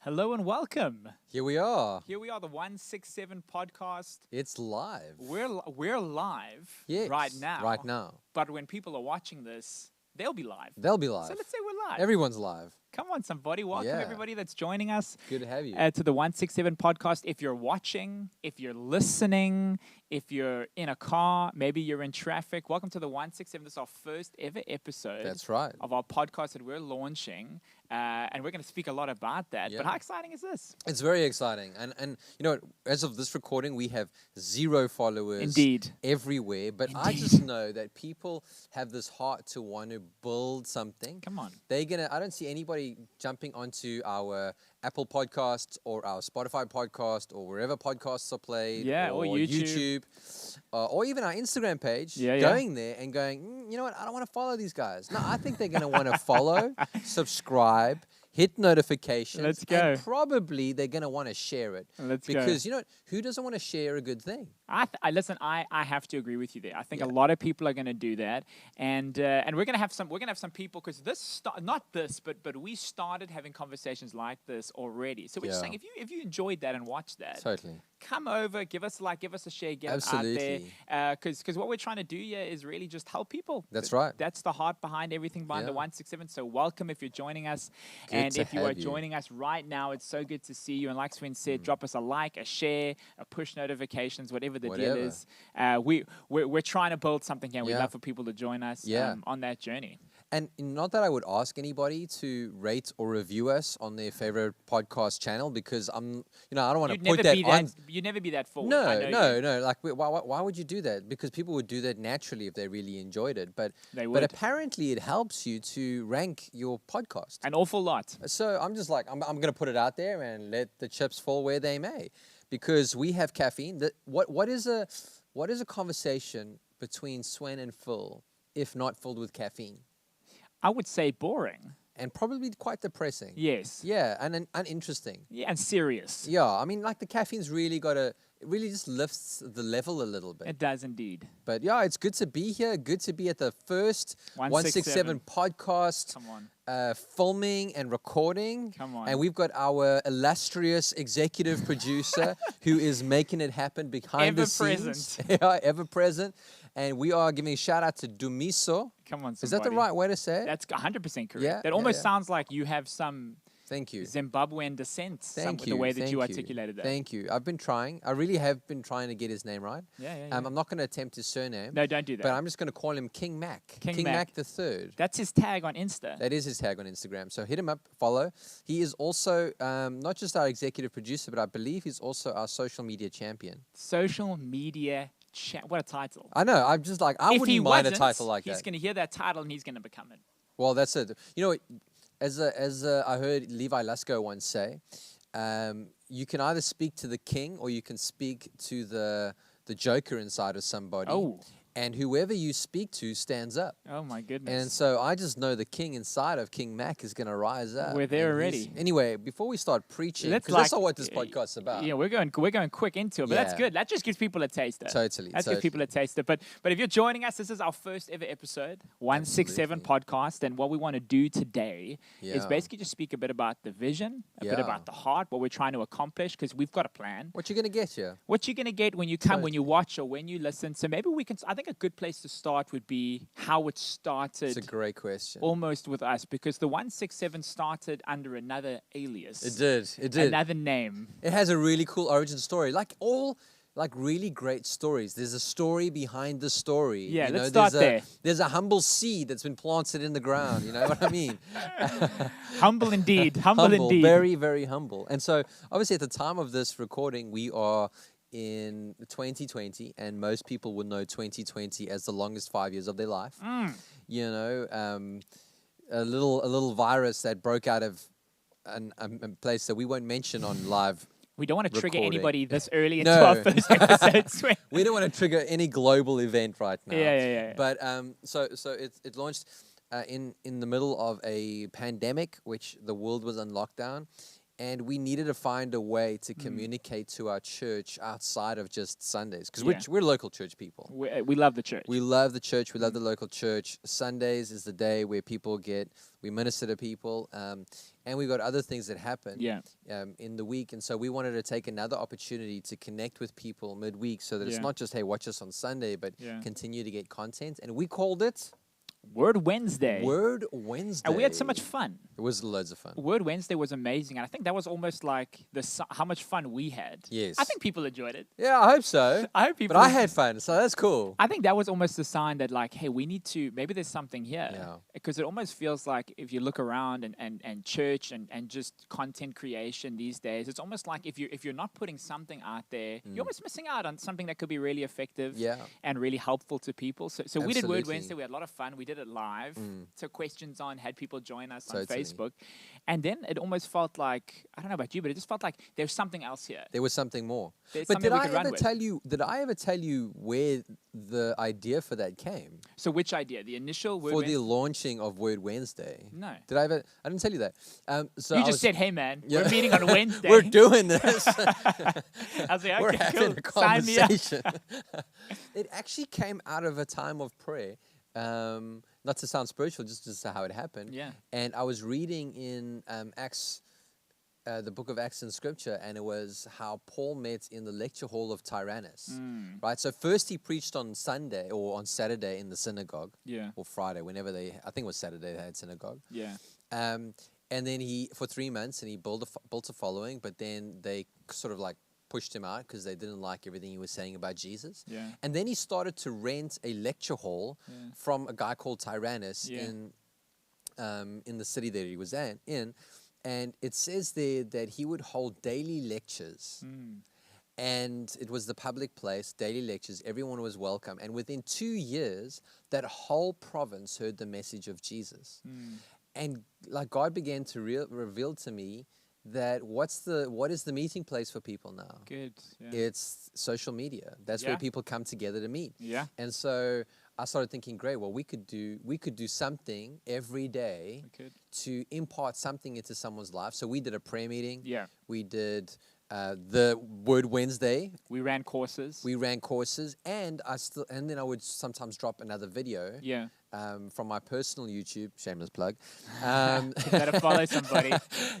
Hello and welcome. Here we are. Here we are, the 167 podcast. It's live. We're live Yes, right now. Right now. But when people are watching this, they'll be live. They'll be live. So let's say we're live. Everyone's live. Come on, somebody. Welcome Yeah. everybody that's joining us Good to have you. to the 167 podcast. If you're watching, if you're listening, if you're in a car, maybe you're in traffic, welcome to the 167. This is our first ever episode That's right. of our podcast that we're launching. And we're going to speak a lot about that. Yeah. But how exciting is this? It's very exciting. And you know, as of this recording, we have 0 followers Indeed. everywhere. But I Indeed. just know that people have this heart to want to build something. Come on. I don't see anybody jumping onto our Apple podcasts or our Spotify podcast or wherever podcasts are played. Yeah, or YouTube. Or even our Instagram page, Yeah, yeah. going there and going, you know what, I don't want to follow these guys. No, I think they're going to want to follow, subscribe, hit notifications. Let's go. And probably they're going to want to share it. Let's go. Because, you know what, who doesn't want to share a good thing? Listen. I have to agree with you there. I think Yeah. a lot of people are going to do that, and we're going to have some. We're going to have some people because but we started having conversations like this already. So we're just Yeah. saying if you enjoyed that and watched that, Totally. come over, give us a like, give us a share, get Absolutely. it out there. Because what we're trying to do here is really just help people. That's right. That's the heart behind everything behind the Yeah. 167. So welcome if you're joining us, Good and to if you are have you. joining us right now, it's so good to see you. And like Sven said, drop us a like, a share, a push notifications, whatever the deal Whatever. is. We're trying to build something here. We'd Yeah. love for people to join us Yeah. on that journey. And not that I would ask anybody to rate or review us on their favorite podcast channel, because I don't want to You'd put never that be on. that. You'd never be that forward. I know No, you. no. Like, why would you do that? Because people would do that naturally if they really enjoyed it. But They but would. apparently it helps you to rank your podcast. An awful lot. So I'm just like, I'm going to put it out there and let the chips fall where they may, because we have caffeine. What is a conversation between Swen and Phil if not filled with caffeine? I would say boring. And probably quite depressing. Yes. Yeah, and uninteresting. Yeah, and serious. Yeah, I mean, like the caffeine's it really just lifts the level a little bit. It does indeed. But yeah, it's good to be here. Good to be at the first 167 podcast, Come on. filming and recording. Come on. And we've got our illustrious executive producer who is making it happen behind the scenes. Yeah, ever present. And we are giving a shout out to Dumiso. Come on, somebody. Is that the right way to say it? That's 100% correct. Yeah, That almost yeah. sounds like you have some Thank you. Zimbabwean descent. Thank you. The way that thank you articulated that. Thank you. I've been trying. I really have been trying to get his name right. Yeah. I'm not going to attempt his surname. No, don't do that. But I'm just going to call him King Mac. King Mac. the third. That's his tag on Insta. That is his tag on Instagram. So hit him up, follow. He is also not just our executive producer, but I believe he's also our social media champion. Social media what a title. I know. I'm just like, I If he wouldn't mind a wasn't, title like he's that. going to hear that title and he's going to become it. Well, that's it. You know, as I heard Levi Lusko once say, you can either speak to the king or you can speak to the Joker inside of somebody. Oh. And whoever you speak to stands up. Oh, my goodness. And so I just know the king inside of King Mac is going to rise up. We're there And he's- already. Anyway, before we start preaching, Let's because that's like- not what this podcast's about. Yeah, we're going quick into it, but that's Yeah. good. That just gives people a taster. Totally. That gives people a taster. But if you're joining us, this is our first ever episode, 167 podcast, and what we want to do today is Yeah. basically just speak a bit about the vision, a bit Yeah. about the heart, what we're trying to accomplish, because we've got a plan. What you going to get here? What you're going to get when you come, when you Totally. watch, or when you listen. So maybe we can. I think a good place to start would be how it started. It's a great question. Almost with us, because the 167 started under another alias. It did. It did. Another name. It has a really cool origin story. Like all really great stories, there's a story behind the story. Yeah, you let's know, start there's there. There's a humble seed that's been planted in the ground. You know what I mean? Humble indeed. Humble indeed. Very, very humble. And so, obviously, at the time of this recording, we are in 2020, and most people would know 2020 as the longest 5 years of their life. You know, a little virus that broke out of a place that we won't mention on live. We don't want to trigger recording. anybody this early into No. our first episode. Swear. We don't want to trigger any global event right now. Yeah. But so it launched in the middle of a pandemic, which the world was on lockdown, And we needed to find a way to communicate to our church outside of just Sundays, because we're local church people. We love the church. We love the church. We love the local church. Sundays is the day where we minister to people, and we got other things that happen in the week. And so we wanted to take another opportunity to connect with people midweek, so that it's not just, hey, watch us on Sunday, but continue to get content. And we called it Word Wednesday. Word Wednesday. And we had so much fun. It was loads of fun. Word Wednesday was amazing. And I think that was almost like how much fun we had. Yes. I think people enjoyed it. Yeah, I hope so. I hope people. But I had fun, so that's cool. I think that was almost a sign that, like, hey, we need to, maybe there's something here. Yeah. Because it almost feels like if you look around and church and just content creation these days, it's almost like if you're not putting something out there, you're almost missing out on something that could be really effective and really helpful to people. So we did Word Wednesday. We had a lot of fun. We did it live. Took questions on, had people join us on Facebook. And then it almost felt like, I don't know about you, but it just felt like there's something else here. There was something more. There's But something did we could run with. did I ever tell you where the idea for that came? So which idea? The initial Word For Wednesday? the launching of Word Wednesday. No. Did I ever? I didn't tell you that. So You I just was- said, hey, man, Yeah. we're meeting on Wednesday. We're doing this. I was like, We're okay, having cool. a Sign me up. conversation. It actually came out of a time of prayer. Not to sound spiritual, just how it happened. Yeah. And I was reading in Acts, the book of Acts in Scripture, and it was how Paul met in the lecture hall of Tyrannus. Right. So first he preached on Sunday or on Saturday in the synagogue. Yeah. Or Friday, whenever I think it was Saturday they had synagogue. Yeah. And then he, for 3 months, and he built a following, but then they sort of like pushed him out because they didn't like everything he was saying about Jesus. Yeah. And then he started to rent a lecture hall from a guy called Tyrannus in the city that he was in. And it says there that he would hold daily lectures. And it was the public place, daily lectures. Everyone was welcome. And within 2 years, that whole province heard the message of Jesus. And like God began to reveal to me that what is the meeting place for people now? Good. Yeah. It's social media. That's where people come together to meet. Yeah. And so I started thinking, great, well, we could do something every day to impart something into someone's life. So we did a prayer meeting. Yeah. We did the Word Wednesday. We ran courses. And then I would sometimes drop another video. Yeah. From my personal YouTube, shameless plug. Better follow somebody.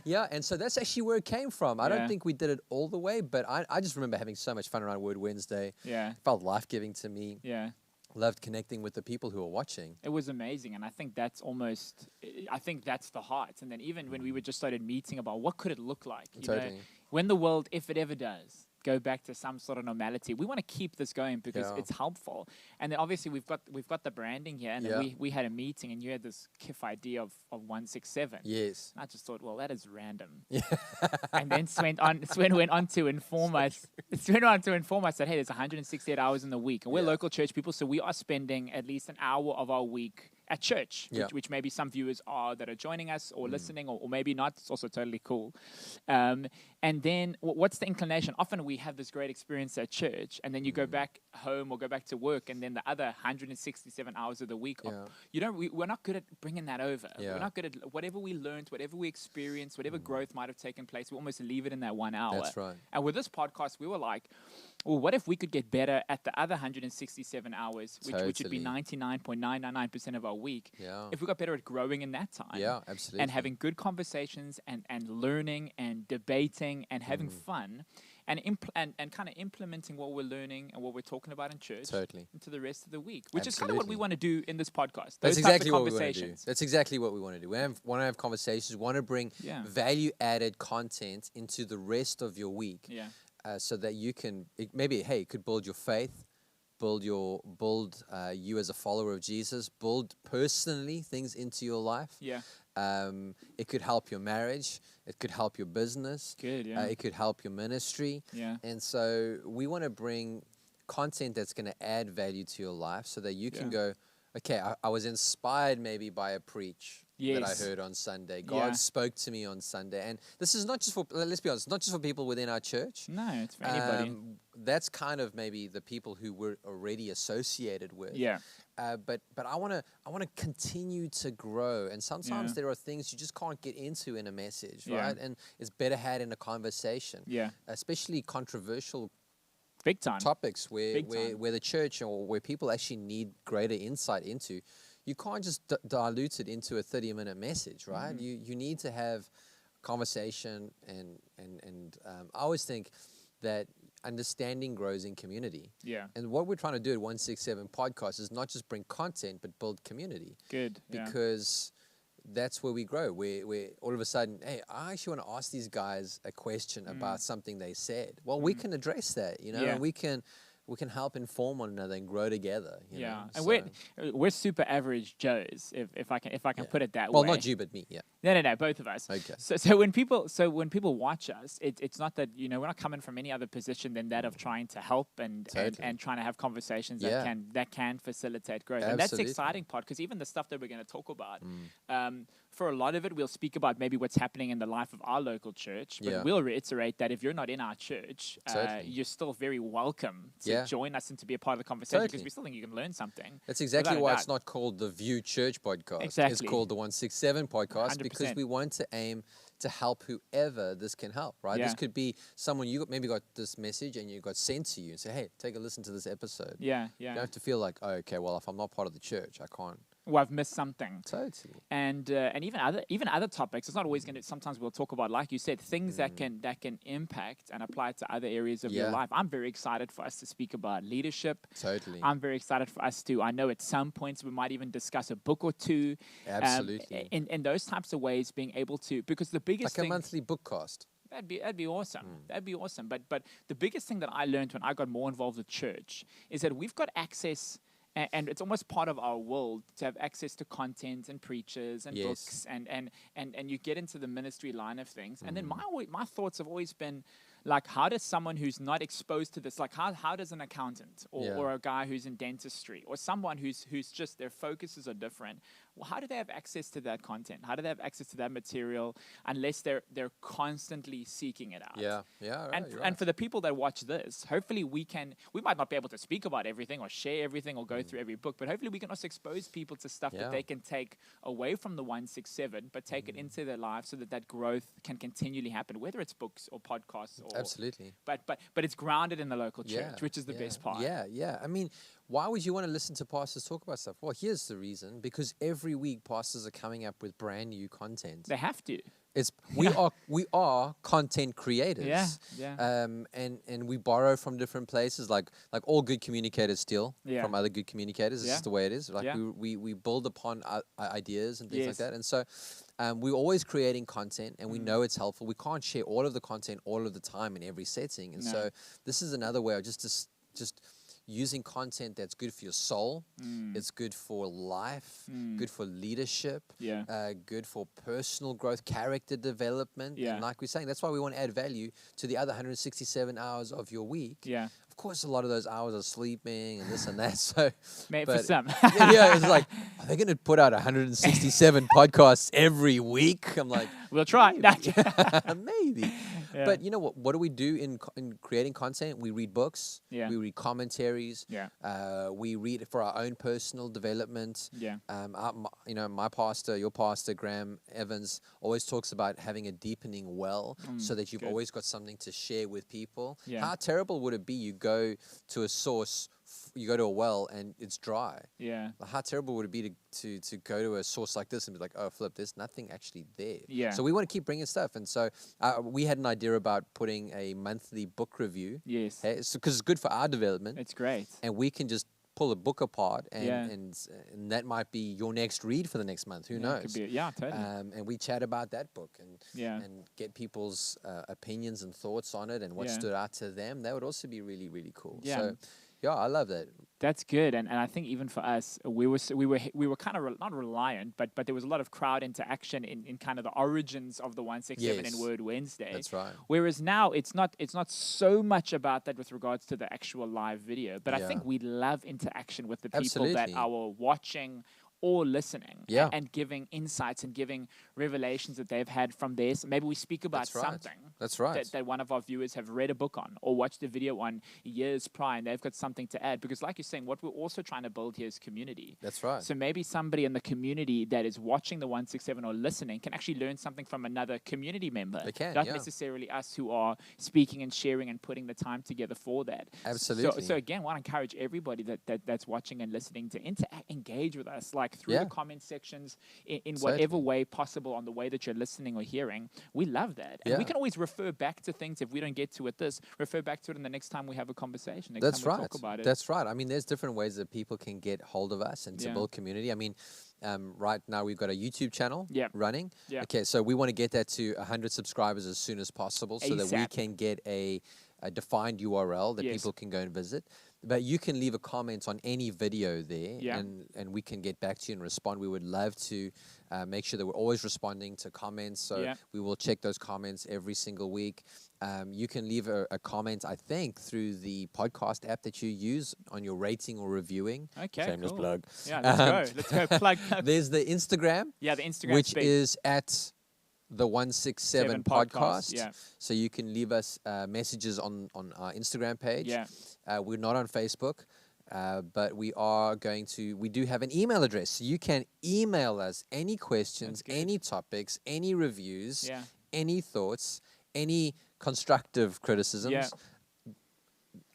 Yeah, and so that's actually where it came from. I Yeah. don't think we did it all the way, but I just remember having so much fun around Word Wednesday. Yeah. It felt life-giving to me. Yeah. Loved connecting with the people who were watching. It was amazing, and I think that's the heart. And then even when we just started meeting about what could it look like, you know, Totally. when the world, if it ever does, go back to some sort of normality, we want to keep this going because it's helpful. And then obviously we've got the branding here, and then we had a meeting, and you had this KIF idea of 167. Yes. And I just thought, well, that is random. And then Sven went on to inform us. Sven went on to inform us that, hey, there's 168 hours in the week, and we're local church people, so we are spending at least an hour of our week at church, which maybe some viewers are that are joining us or listening, or maybe not. It's also totally cool. And then what's the inclination? Often we have this great experience at church, and then you go back home or go back to work, and then the other 167 hours of the week, we're not good at bringing that over. Yeah. We're not good at whatever we learned, whatever we experienced, whatever growth might have taken place. We almost leave it in that 1 hour. That's right. And with this podcast, we were like, well, what if we could get better at the other 167 hours, which would be Totally. 99.999% of our week? Yeah. If we got better at growing in that time. Yeah, absolutely. And having good conversations and learning and debating and having fun and kind of implementing what we're learning and what we're talking about in church Totally. into the rest of the week, which is kind of what we Absolutely. want to do in this podcast. That's Those exactly types of what we want to do. conversations. That's exactly what we want to do. We want to have conversations. We want to bring value-added content into the rest of your week. Yeah. So that you can it could build your faith, build you as a follower of Jesus, build personally things into your life. Yeah. It could help your marriage. It could help your business. Good, yeah. It could help your ministry. Yeah. And so we want to bring content that's going to add value to your life so that you can go, okay, I was inspired maybe by a preach that I heard on Sunday. God spoke to me on Sunday. And this is not just for, let's be honest, not just for people within our church. No, it's for anybody. That's kind of maybe the people who we're already associated with. Yeah. but I want to continue to grow, and sometimes Yeah. there are things you just can't get into in a message, Yeah. right? And it's better had in a conversation, Yeah. especially controversial Big time. topics where Big time. where the church or where people actually need greater insight into. You can't just dilute it into a 30-minute message, right? Mm-hmm. You need to have conversation, and I always think that understanding grows in community. Yeah. And what we're trying to do at 167 Podcast is not just bring content, but build community, Good. Yeah. because that's where we grow. Where all of a sudden, hey, I actually want to ask these guys a question about something they said. Well, we can address that, you know, Yeah. and we can help inform one another and grow together. You Yeah. know? And So- we're super average Joes, if I can put it that well, way. not you, but me. Yeah. No, both of us. Okay. So when people watch us, it's not that, you know, we're not coming from any other position than that of trying to help and Totally. trying to have conversations Yeah. that can facilitate growth. And that's the Absolutely. exciting part, because even the stuff that we're going to talk about, for a lot of it, we'll speak about maybe what's happening in the life of our local church, but Yeah. we'll reiterate that if you're not in our church, Totally. you're still very welcome to Yeah. join us and to be a part of the conversation, because Totally. we still think you can learn something. That's exactly Without a why doubt. it's not called the View Church Podcast. It's Exactly. called the 167 Podcast because 100%. we want to aim to help whoever this can help, right? Yeah. This could be someone maybe got this message and you got sent to you and say, hey, take a listen to this episode. Yeah, You yeah. don't have to feel like, oh, okay, well, if I'm not part of the church, I can't. Well, I've missed something. Totally. And even other topics. It's not always going to. Sometimes we'll talk about, like you said, things that can impact and apply to other areas of your Yeah. life. I'm very excited for us to speak about leadership. Totally. I'm very excited for us to. I know at some points we might even discuss a book or two. Absolutely. In those types of ways, being able to, because the biggest Like a thing. monthly bookcast. That'd be awesome. That'd be awesome. But the biggest thing that I learned when I got more involved with church is that we've got access, and it's almost part of our world to have access to content and preachers and Yes. books, and you get into the ministry line of things. And then my thoughts have always been, like, how does someone who's not exposed to this, like how does an accountant Yeah. or a guy who's in dentistry or someone who's just their focuses are different, well, how do they have access to that content? How do they have access to that material unless they're constantly seeking it out? Yeah. Yeah. Right, you're And right. for the people that watch this, hopefully we might not be able to speak about everything or share everything or go through every book, but hopefully we can also expose people to stuff Yeah. that they can take away from the 167, but take it into their lives so that growth can continually happen, whether it's books or podcasts or Absolutely. but it's grounded in the local church, Yeah, which is the yeah, best part. Yeah, yeah. I mean, why would you want to listen to pastors talk about stuff? Well, here's the reason: because every week pastors are coming up with brand new content. They have to. It's we are content creators. Yeah. And we borrow from different places, like all good communicators steal Yeah. from other good communicators. It's Yeah. just the way it is. Like Yeah. we build upon ideas and things like Yes. that. And so we're always creating content, and we know it's helpful. We can't share all of the content all of the time in every setting. And No. so this is another way of just using content that's good for your soul. It's good for life, good for leadership, Yeah. good for personal growth, character development. Yeah. And like we're saying, that's why we want to add value to the other 167 hours of your week. Yeah. Of course, a lot of those hours are sleeping and this and that. So, Maybe for but- some. yeah, it's like, are they going to put out 167 podcasts every week? I'm like, We'll try. No, maybe. Yeah. But you know what? What do we do in creating content? We read books. Yeah. We read commentaries. Yeah. We read for our own personal development. Yeah. My pastor, your pastor, Graham Evans, always talks about having a deepening well so that you've good. always got something to share with people. Yeah. How terrible would it be you go to a source, you go to a well and it's dry? Yeah. How terrible would it be to go to a source like this and be like, oh, flip, there's nothing actually there. Yeah. So we want to keep bringing stuff. And so we had an idea about putting a monthly book review. Yes. Because it's good for our development. It's great. And we can just pull a book apart and, Yeah. and that might be your next read for the next month. Who Yeah, it knows? could be- yeah, totally. And we chat about that book and Yeah. and get people's opinions and thoughts on it and what Yeah. stood out to them. That would also be really, really cool. Yeah. So, yeah, I love that. That's good, and I think even for us, we were kind of not reliant, but there was a lot of crowd interaction in kind of the origins of the 167 Yes. in Word Wednesday. That's right. Whereas now it's not so much about that with regards to the actual live video, but I Yeah. think we love interaction with the people Absolutely. that are watching all listening Yeah. and giving insights and giving revelations that they've had from there. So maybe we speak about That's right. something That's right. that one of our viewers have read a book on or watched a video on years prior, and they've got something to add. Because like you're saying, what we're also trying to build here is community. That's right. So maybe somebody in the community that is watching the 167 or listening can actually learn something from another community member. They can, Not yeah. necessarily us who are speaking and sharing and putting the time together for that. Absolutely. So again, I want to encourage everybody that's watching and listening to engage with us, like through Yeah. the comment sections in Certainly. whatever way possible on the way that you're listening or hearing. We love that. And we Yeah. can always refer back to things if we don't get to it refer back to it in the next time we have a conversation. Next That's time we right. talk about it. That's right. I mean, there's different ways that people can get hold of us and to Yeah. build community. I mean, right now we've got a YouTube channel Yep. running. Yeah. Okay, so we want to get that to 100 subscribers as soon as possible so that we ASAP. can get a defined URL that Yes. people can go and visit. But you can leave a comment on any video there, Yeah. and we can get back to you and respond. We would love to make sure that we're always responding to comments. So Yeah. we will check those comments every single week. You can leave a comment, I think, through the podcast app that you use on your rating or reviewing. Okay, Shameless cool. plug. Yeah, let's go. Let's go. Plug. There's the Instagram, Yeah, the Instagram which space. is at the 167 podcast. Yeah. So you can leave us messages on our Instagram page. Yeah. We're not on Facebook, but we do have an email address. So you can email us any questions, good. any topics, any reviews, Yeah. any thoughts, any constructive criticisms. Yeah.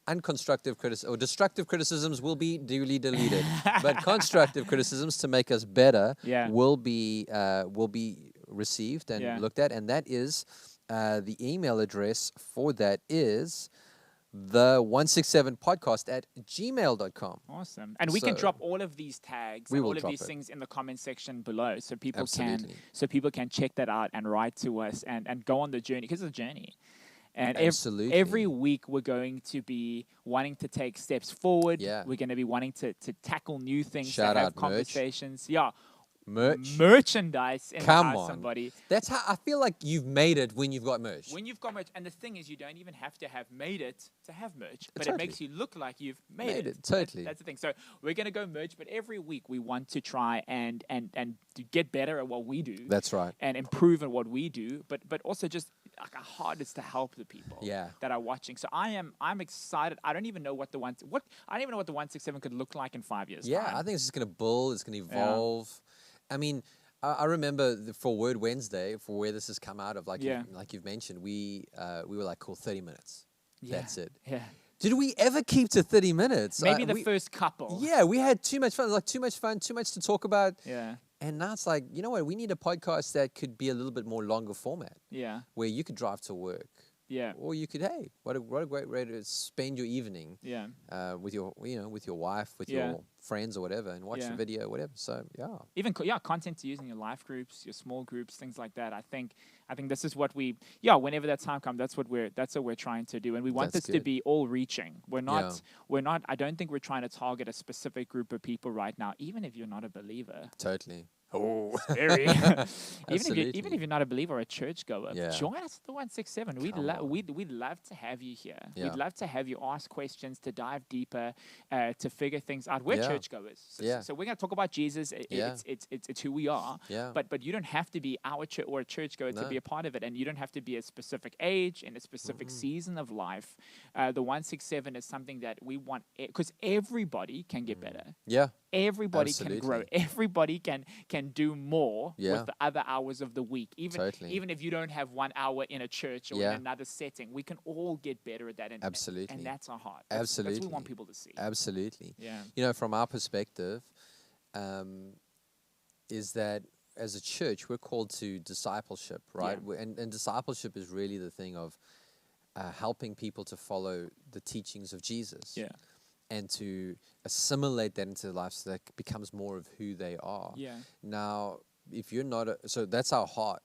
Unconstructive criticisms or destructive criticisms will be duly deleted, but constructive criticisms to make us better Yeah. will be received and Yeah. looked at, and that is the email address for that is the 167podcast@gmail.com. Awesome. And we can So- drop all of these tags We and will all of drop these it. things in the comment section below so people Absolutely. can check that out and write to us and go on the journey, because it's a journey. And Absolutely. every week we're going to be wanting to take steps forward. Yeah. We're going to be wanting to tackle new things, Shout to have out merch. conversations. Yeah. Merch. Merchandise in Come the house, on. somebody. That's how I feel like you've made it when you've got merch. When you've got merch, and the thing is, you don't even have to have made it to have merch, but Totally. it makes you look like you've made Made it. it, totally. That's the thing. So we're gonna go merch, but every week we want to try and to get better at what we do. That's right. And improve at what we do, but also just like our heart is to help the people Yeah. that are watching. So I'm excited. I don't even know what the 167 could look like in 5 years. Yeah, time. I think it's just going to build, it's going to evolve. I mean, I remember for Word Wednesday, for where this has come out of, like Yeah. you've mentioned, we were like, cool, 30 minutes. Yeah. That's it. Yeah. Did we ever keep to 30 minutes? Maybe the we- first couple. Yeah, we had too much fun. Like too much fun, too much to talk about. Yeah. And now it's like, you know what? We need a podcast that could be a little bit more longer format, Yeah. where you could drive to work, Yeah. or you could, hey, what a great way to spend your evening Yeah. with your wife, with Yeah. your friends or whatever, and watch Yeah. the video, whatever. So yeah, Even content to use in your life groups, your small groups, things like that. I think this is what whenever that time comes, that's what we're trying to do, and we want That's this to good. be all reaching. We're not I don't think we're trying to target a specific group of people right now, even if you're not a believer. totally. Oh, scary. even Absolutely. if you're not a believer or a churchgoer, Yeah. join us at the 167. Come on. We'd love to have you here. Yeah. We'd love to have you ask questions, to dive deeper, to figure things out. We're Yeah. churchgoers, Yeah. so we're going to talk about Jesus. Yeah. It's who we are. Yeah. But you don't have to be our church or a churchgoer to No. be a part of it, and you don't have to be a specific age in a specific season of life. The 167 is something that we want because everybody can get better. Yeah. Everybody can grow. Absolutely. Everybody can do more Yeah. with the other hours of the week. Totally. Even if you don't have 1 hour in a church or Yeah. in another setting, we can all get better at that. Absolutely. And that's our heart. That's what we Absolutely. want people to see. Absolutely. Yeah. You know, from our perspective, is that as a church, we're called to discipleship, right? Yeah. And discipleship is really the thing of helping people to follow the teachings of Jesus. Yeah. And to assimilate that into their life so that it becomes more of who they are. Yeah. Now, if you're not so that's our heart.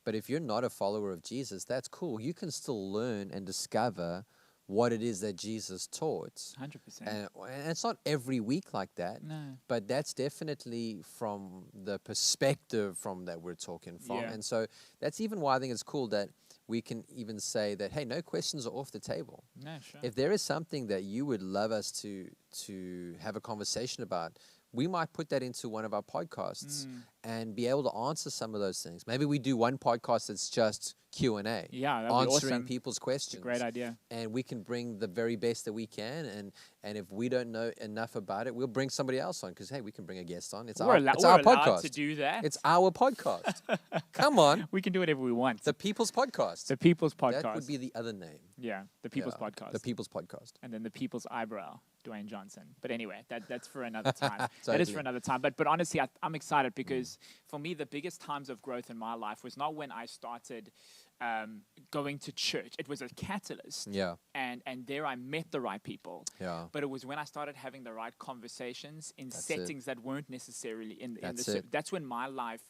But if you're not a follower of Jesus, that's cool. You can still learn and discover what it is that Jesus taught. 100%. And it's not every week like that. No. But that's definitely from the perspective from that we're talking from. Yeah. And so that's even why I think it's cool that we can even say that, hey, no questions are off the table. No, sure. If there is something that you would love us to have a conversation about, we might put that into one of our podcasts Mm. and be able to answer some of those things. Maybe we do one podcast that's just Q&A, Yeah, that'd be answering awesome. people's It's a questions. great idea. And we can bring the very best that we can. And if we don't know enough about it, we'll bring somebody else on because, hey, we can bring a guest on. It's We're our allowed podcast. to do that. It's our podcast. Come on. We can do whatever we want. The People's Podcast. The People's Podcast. That would be the other name. yeah, the People's Yeah, Podcast. The People's Podcast. And then the People's Eyebrow, Dwayne Johnson. But anyway, that's for another time. That is Totally. for another time. But honestly, I'm excited because for me, the biggest times of growth in my life was not when I started going to church. It was a catalyst. Yeah. And there I met the right people. Yeah. But it was when I started having the right conversations in That's it. settings that weren't necessarily in the That's the it. that's when my life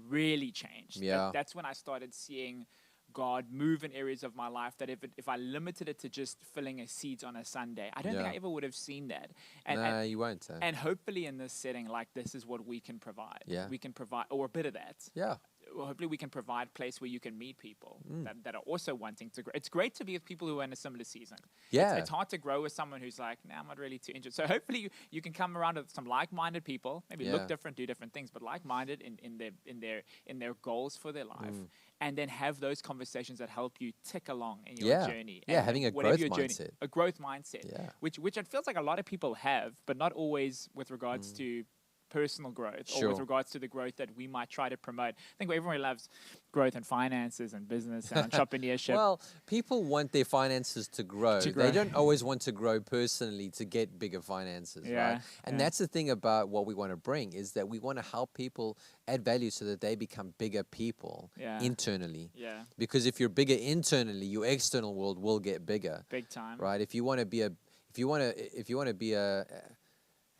really changed. Yeah. That's when I started seeing God move in areas of my life that if I limited it to just filling a seeds on a Sunday, I don't think Yeah. I ever would have seen that. And, Nah, and you won't. and hopefully in this setting, like this is what we can provide. Yeah. We can provide, or a bit of that. Yeah. Well, hopefully we can provide a place where you can meet people Mm. that are also wanting to grow. It's great to be with people who are in a similar season. Yeah. It's hard to grow with someone who's like, nah, I'm not really too interested. So hopefully you can come around with some like-minded people, maybe Yeah. look different, do different things, but like-minded in their goals for their life. And then have those conversations that help you tick along in your Yeah. journey. Yeah, And having a whatever growth your mindset. a growth mindset. Yeah. Which it feels like a lot of people have, but not always with regards to personal growth or with Sure. regards to the growth that we might try to promote. I think everyone loves growth in finances and business and entrepreneurship. Well, people want their finances to grow. To They grow. don't always want to grow personally to get bigger finances, Yeah, right? And yeah. that's the thing about what we want to bring is that we want to help people add value so that they become bigger people Yeah. internally. Yeah, Because if you're bigger internally, your external world will get bigger, big time. right? If you want to be a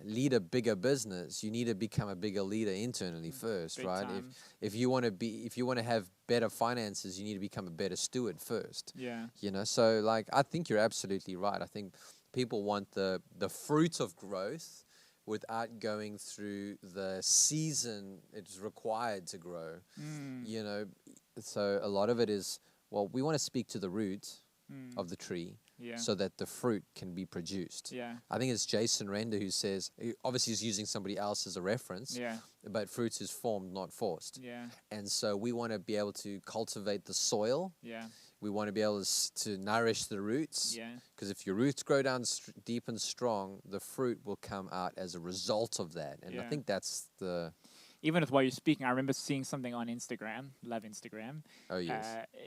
lead a bigger business, you need to become a bigger leader internally first, Big right? time. If you want to have better finances, you need to become a better steward first. Yeah, You know, so like I think you're absolutely right. I think people want the fruit of growth without going through the season it's required to grow. You know, so a lot of it is, well, we want to speak to the root of the tree yeah, so that the fruit can be produced. yeah, I think it's Jason Render who says, obviously he's using somebody else as a reference, yeah, but fruits is formed, not forced. yeah, And so we want to be able to cultivate the soil. yeah, We want to be able to nourish the roots. yeah. Because if your roots grow down deep and strong, the fruit will come out as a result of that. And I Yeah. think that's the, Even with while you're speaking, I remember seeing something on Instagram. Love Instagram. oh yes.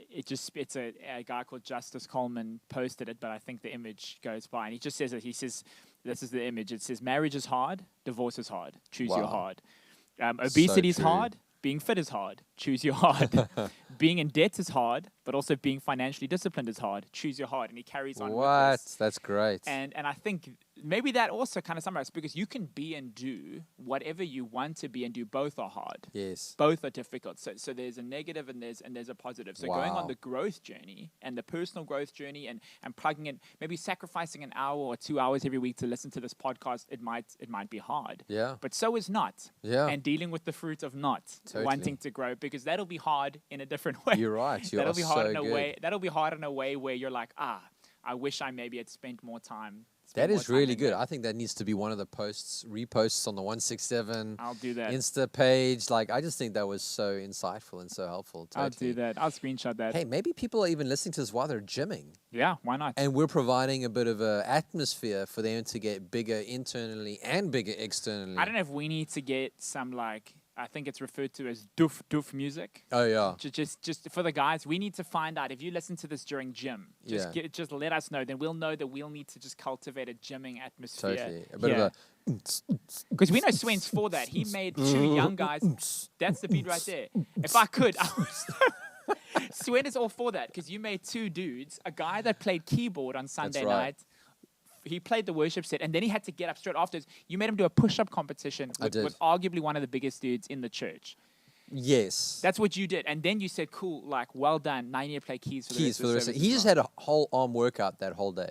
It's a guy called Justice Coleman posted it, but I think the image goes by, and he just says it. He says, "This is the image." It says, "Marriage is hard. Divorce is hard. Choose your Wow. hard. Obesity is true. hard. Being fit is hard. Choose your hard. Being in debt is hard, but also being financially disciplined is hard. Choose your hard." And he carries on with What? this. That's great. And I think maybe that also kind of summarizes, because you can be and do whatever you want to be and do. Both are hard. Yes. Both are difficult. So there's a negative and there's a positive. So going on Wow. the growth journey and the personal growth journey and plugging in, maybe sacrificing an hour or 2 hours every week to listen to this podcast, it might be hard. Yeah. But so is not. Yeah. And dealing with the fruit of not Totally. wanting to grow, because that'll be hard in a different way. You're right. You that'll are be hard so in a good. way. That'll be hard in a way where you're like, I wish I maybe had spent more time. That more is time really in good. that. I think that needs to be one of the reposts on the 167 I'll do that. Insta page. Like, I just think that was so insightful and so helpful. Totally. I'll do that. I'll screenshot that. Hey, maybe people are even listening to this while they're gymming. Yeah, why not? And we're providing a bit of an atmosphere for them to get bigger internally and bigger externally. I don't know if we need to get some, like, I think it's referred to as doof music. Oh, yeah. Just for the guys, we need to find out if you listen to this during gym. Yeah. Just let us know. Then we'll know that we'll need to just cultivate a gymming atmosphere. Totally. A bit of a... Because we know Swen's for that. He made two young guys. That's the beat right there. If I could, Swen is all for that, because you made two dudes, a guy that played keyboard on Sunday right. night. He played the worship set, and then he had to get up straight afterwards. You made him do a push-up competition did. with arguably one of the biggest dudes in the church. Yes. That's what you did. And then you said, cool, like, well done. Now you need to play keys for the rest of the service. He just had a whole arm workout that whole day.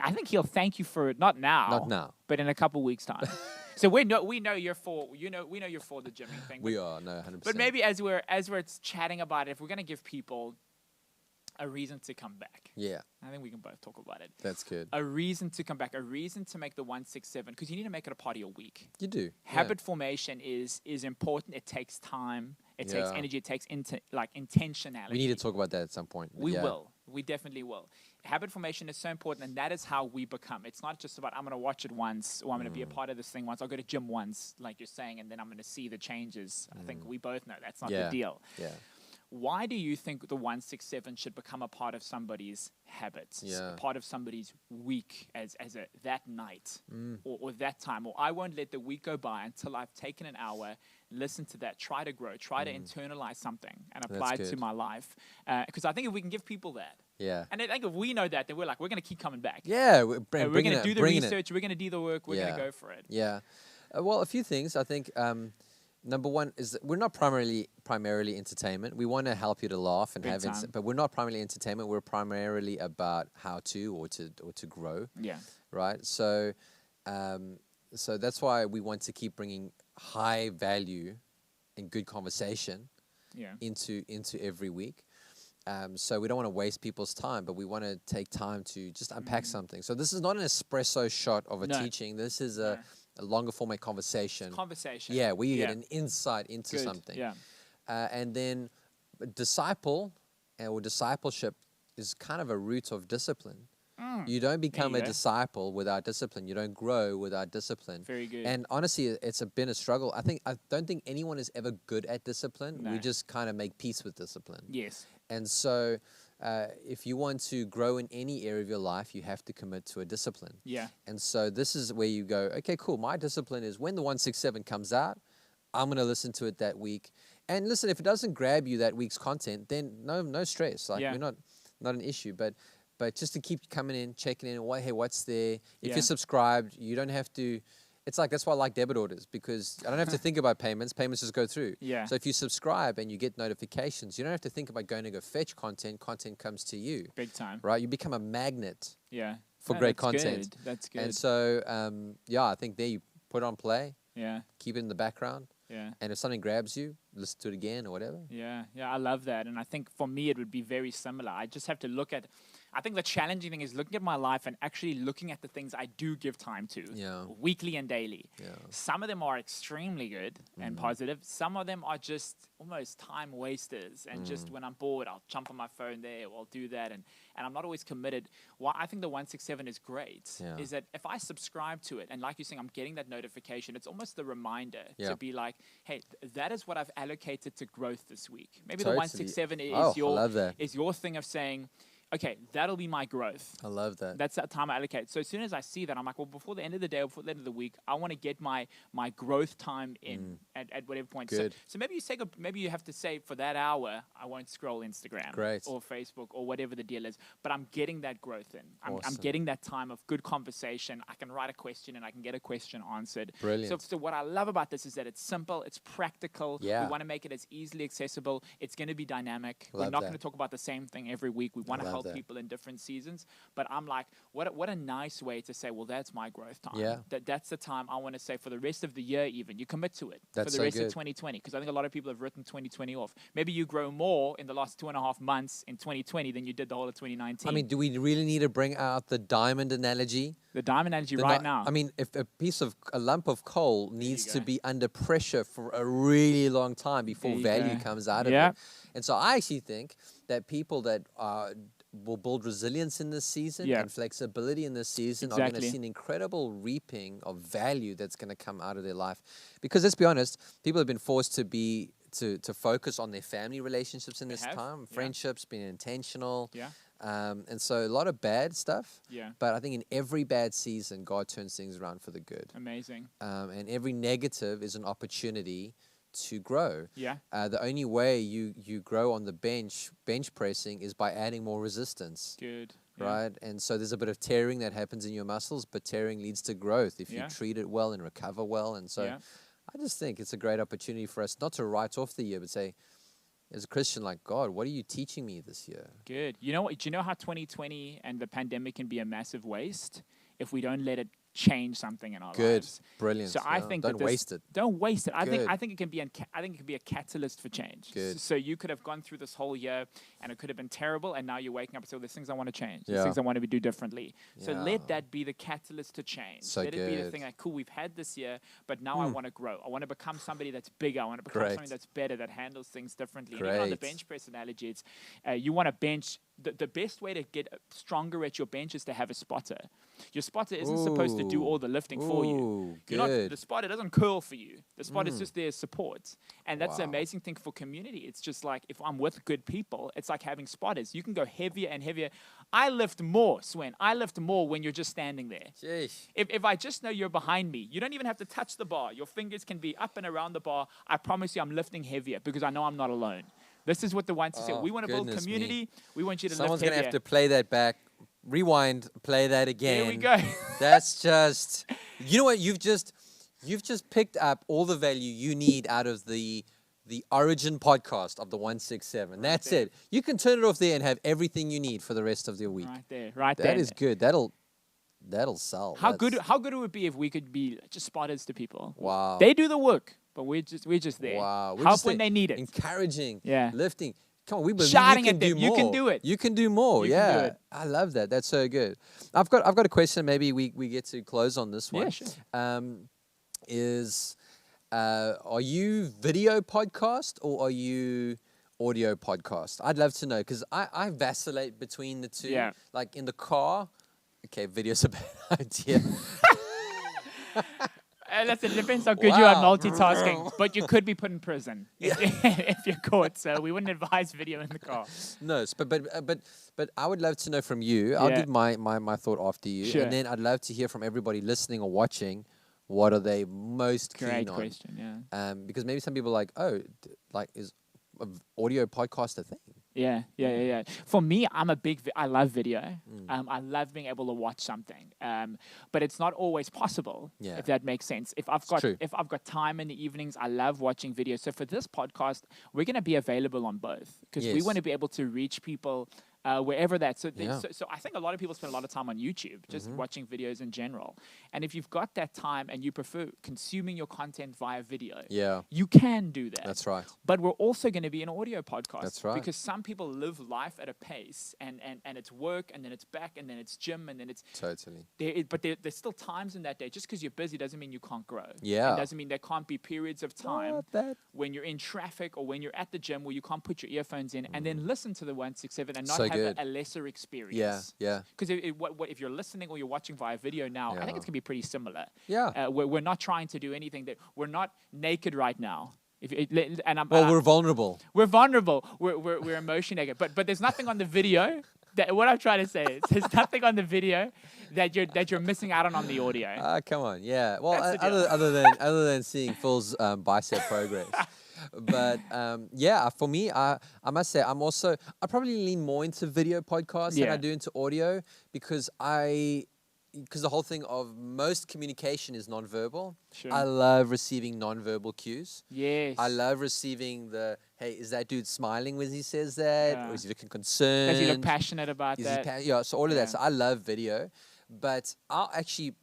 I think he'll thank you for it, not now. Not now. But in a couple weeks' time. So we know you're for, we know you're for the gymming thing. We are, no, 100%. But maybe as we're chatting about it, if we're going to give people a reason to come back. Yeah, I think we can both talk about it. that's good. A reason to come back, a reason to make the 167, because you need to make it a part of your week. You do. Habit formation is important. It takes time. It takes Yeah. energy. It takes intentionality. We need to talk about that at some point. We yeah. will. We definitely will. Habit formation is so important, and that is how we become. It's not just about I'm going to watch it once, or I'm going to be a part of this thing once. I'll go to gym once, like you're saying, and then I'm going to see the changes. I think we both know that's not the Yeah. deal. Yeah. Why do you think the 167 should become a part of somebody's habits, Yeah. a part of somebody's week as that night or that time? Or I won't let the week go by until I've taken an hour, listen to that, try to grow, try to internalize something and apply it to good. my life. Because I think if we can give people that, Yeah. and I think if we know that, then we're going to keep coming back. Yeah. We're We're bringing going to it, do the bringing it. research, we're going to do the work, we're going Yeah. to go for it. Yeah. Well, a few things. I think number one is that we're not primarily entertainment. We want to help you to laugh and Big have, time. but we're not primarily entertainment. We're primarily about how to or to grow, Yeah. right? So, so that's why we want to keep bringing high value and good conversation Yeah. into every week. So we don't want to waste people's time, but we want to take time to just unpack something. So this is not an espresso shot of a No. teaching. This is No. a longer format conversation. Conversation. Yeah, where you Yeah. get an insight into Good. something. Yeah. And then discipleship is kind of a root of discipline. You don't become you a go. disciple without discipline. You don't grow without discipline. Very good. And honestly, it's been a struggle. I don't think anyone is ever good at discipline. No. We just kind of make peace with discipline. Yes. And so, if you want to grow in any area of your life, you have to commit to a discipline. Yeah. And so, this is where you go, okay, cool. My discipline is when the 167 comes out, I'm going to listen to it that week. And listen, if it doesn't grab you that week's content, then no stress. Like, Yeah. we're not an issue. But just to keep coming in, checking in, hey, what's there? If Yeah. you're subscribed, you don't have to. It's like, that's why I like debit orders, because I don't have to think about payments. Payments just go through. Yeah. So if you subscribe and you get notifications, you don't have to think about going to go fetch content. Content comes to you, Big time. right? You become a magnet Yeah. for No, great that's content. Good. That's good. And so, yeah, I think there you put on play, yeah. keep it in the background, Yeah. and if something grabs you, listen to it again or whatever. Yeah. Yeah. I love that. And I think for me, it would be very similar. I just have to look at, I think the challenging thing is looking at my life and actually looking at the things I do give time to Yeah. weekly and daily. Yeah. Some of them are extremely good and positive. Some of them are just almost time wasters. And just when I'm bored, I'll jump on my phone there or I'll do that. And I'm not always committed. What I think the 167 is great Yeah. is that if I subscribe to it, and like you're saying, I'm getting that notification, it's almost the reminder Yeah. to be like, hey, that is what I've allocated to growth this week. Maybe Totally. the 167 is I love that. is your thing of saying, okay, that'll be my growth. I love that. That's that time I allocate. So as soon as I see that, I'm like, well, before the end of the day or before the end of the week, I want to get my growth time in at whatever point. Good. So maybe maybe you have to say for that hour, I won't scroll Instagram Great. or Facebook or whatever the deal is, but I'm getting that growth in. I'm Awesome. getting that time of good conversation. I can write a question and I can get a question answered. Brilliant. So what I love about this is that it's simple, it's practical. Yeah. We want to make it as easily accessible. It's going to be dynamic. We're Love not that. going to talk about the same thing every week. We want to Love help that. people in different seasons. But I'm like, what a nice way to say, well, that's my growth time. Yeah. That's the time I want to say for the rest of the year even. You commit to it That's for the so rest good. of 2020. Because I think a lot of people have written 2020 off. Maybe you grow more in the last 2.5 months in 2020 than you did the whole of 2019. I mean, do we really need to bring out the diamond analogy? the diamond analogy The right ni- now. I mean, if a lump of coal needs to go. be under pressure for a really long time before There you value go. comes out of Yeah. it. And so I actually think that people that will build resilience in this season Yeah. and flexibility in this season are going to Exactly. see an incredible reaping of value that's going to come out of their life. Because let's be honest, people have been forced to focus on their family relationships in They this have, time, yeah. friendships, being intentional. yeah. And so a lot of bad stuff. Yeah. But I think in every bad season, God turns things around for the good. Amazing. And every negative is an opportunity to grow. Yeah. The only way you grow on the bench pressing, is by adding more resistance, Good. Yeah. right? And so there's a bit of tearing that happens in your muscles, but tearing leads to growth if Yeah. you treat it well and recover well. And so Yeah. I just think it's a great opportunity for us not to write off the year, but say, as a Christian, like, God, what are you teaching me this year? Good. You know what? Do you know how 2020 and the pandemic can be a massive waste if we don't let it change something in our Good. lives. Brilliant. So I Yeah. think Don't that waste it. Don't waste it. I Good. think it can be I think it can be a catalyst for change. Good. So you could have gone through this whole year and it could have been terrible, and now you're waking up and saying, "There's things I want to change. There's Yeah. things I want to do differently." So Yeah. let that be the catalyst to change. So let it be the good. thing like, cool, we've had this year, but now I want to grow. I want to become somebody that's bigger. I want to become Great. something that's better, that handles things differently. And even on the Great. bench press analogy, it's you want to bench. The best way to get stronger at your bench is to have a spotter. Your spotter isn't supposed to do all the lifting for you. Ooh, You're not, good. the spotter doesn't curl for you. The spotter is just there as support. And that's the Wow. amazing thing for community. It's just like if I'm with good people, it's like having spotters. You can go heavier and heavier. I lift more, Swen. I lift more when you're just standing there. Sheesh. If I just know you're behind me, you don't even have to touch the bar. Your fingers can be up and around the bar. I promise you I'm lifting heavier because I know I'm not alone. This is what the ones say. Oh, We want to build goodness me. community. We want you to Someone's lift gonna heavier. have to play that back. Rewind. Play that again. There we go. That's just. You know what? You've just picked up all the value you need out of the origin podcast of the 167. That's there. it. You can turn it off there and have everything you need for the rest of your week. Right there, right there. That is good. That'll sell. How good That's- it would be if we could be just spotters to people. Wow. They do the work, but we're just there. Wow. We're Help just when there they need it. Encouraging. Yeah. Lifting. Come on, we believe Shouting you can at them, do more. "You can do it." You can do more. You can yeah. do it. I love that. That's so good. I've got a question. Maybe we get to close on this one. Yeah, sure. Are you video podcast or are you audio podcast? I'd love to know because I vacillate between the two. Yeah. Like in the car. Okay, video's a bad idea. Listen, it depends how good you are at Wow. multitasking, but you could be put in prison if you're caught. So we wouldn't advise video in the car. No, but I would love to know from you. I'll Yeah. give my thought after you, Sure. and then I'd love to hear from everybody listening or watching. What are they most keen Great on? question. Yeah. Because maybe some people are like, oh, is audio podcast a thing? Yeah. For me, I'm a big. I love video. Mm. I love being able to watch something. But it's not always possible. Yeah. If that makes sense. If I've true. got time in the evenings, I love watching videos. So for this podcast, we're going to be available on both because we Yes. want to be able to reach people wherever that. So, Yeah. so I think a lot of people spend a lot of time on YouTube, just Mm-hmm. watching videos in general. And if you've got that time and you prefer consuming your content via video, Yeah, you can do that. that's right. But we're also going to be an audio podcast. That's right. Because some people live life at a pace, and it's work, and then it's back, and then it's gym, and then it's Totally. but there's still times in that day. Just because you're busy doesn't mean you can't grow. Yeah. It doesn't mean there can't be periods of time What that? when you're in traffic or when you're at the gym where you can't put your earphones in and then listen to the 167 and not So have good. a lesser experience. Yeah. Because if you're listening or you're watching via video now, I think Yeah. it's going to be pretty similar. Yeah. We're not trying to do anything that we're not naked right now. Well, we're vulnerable. We're vulnerable. We're emotion naked. But there's nothing on the video. What I'm trying to say is there's nothing on the video that you're missing out on the audio. Ah, come on. Yeah. Well, That's the deal. other than seeing Phil's bicep progress. But yeah, for me, I must say I probably lean more into video podcasts than Yeah. I do into audio because the whole thing of most communication is nonverbal. Sure. I love receiving nonverbal cues. Yes. I love receiving hey, is that dude smiling when he says that? Yeah. Or is he looking concerned? Does he look passionate about Is that? yeah, so all of Yeah. that. So I love video, but I'll actually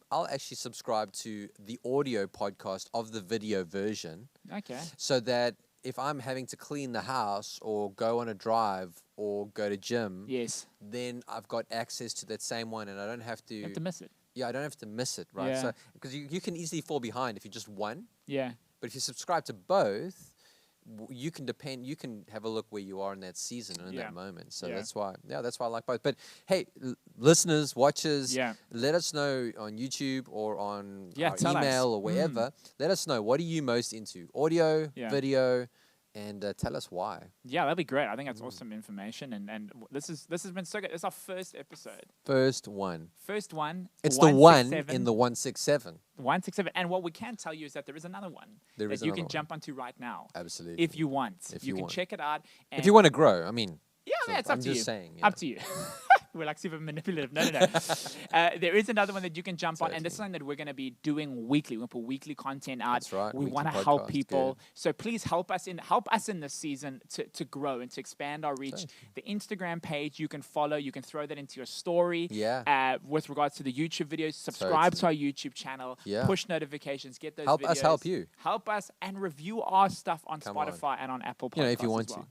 subscribe to the audio podcast of the video version Okay. so that if I'm having to clean the house or go on a drive or go to gym, Yes. then I've got access to that same one and I don't have to, You have to miss it. I don't have to miss it, right? Yeah. So because you can easily fall behind if you just one, Yeah. but if you subscribe to both, you can have a look where you are in that season and in Yeah. that moment. So Yeah. that's why I like both. But hey, listeners, watchers, Yeah. let us know on YouTube or on Yeah, our tell us. email or wherever. Let us know, what are you most into? Audio, Yeah. video, and tell us why. Yeah, that'd be great. I think that's awesome information, and this has been so good. It's our first episode, First one. first one. It's the one 167. in the 167. 167. And what we can tell you is that there is another one There that is you another can one. jump onto right now Absolutely. if you want. If you you can want. check it out. And If you want to grow, I mean. yeah, so it's I'm up to just you. saying. Up to you. We're like super manipulative. No. There is another one that you can jump on, and this is something that we're going to be doing weekly. We're going to put weekly content out. That's right. We Weekly want to podcast, help people. good. So please help us in this season to grow and to expand our reach. The Instagram page you can follow. You can throw that into your story. Yeah. With regards to the YouTube videos, subscribe to our YouTube channel. Yeah. Push notifications. Get those Help videos. us help you. Help us and review our stuff on Come on. Spotify and on Apple Podcasts. You know, if you as want well.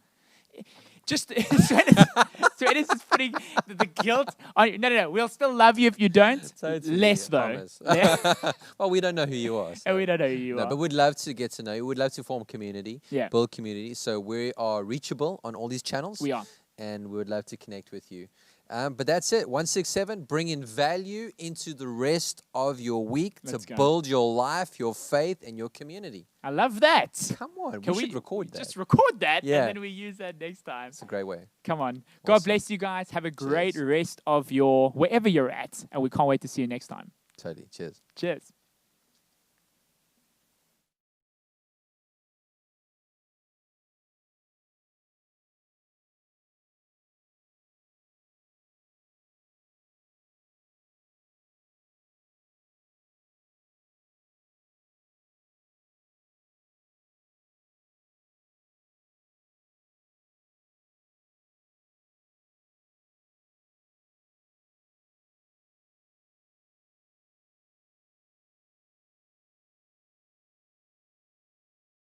to. Just Sven is just putting the guilt on you. No. We'll still love you if you don't. Totally, Less I though. promise. Well, we don't know who you are. And so- we don't know who you No, are. but we'd love to get to know you. We'd love to form community, Yeah. build community. So we are reachable on all these channels. We are. And we would love to connect with you. But that's it. 167, bringing value into the rest of your week Let's to go. build your life, your faith, and your community. I love that. Come on, Can we should record that. Just record that, Yeah. and then we use that next time. It's a great way. Come on. God Awesome. bless you guys. Have a great Cheers. rest of your wherever you're at, and we can't wait to see you next time. Totally. Cheers. Cheers.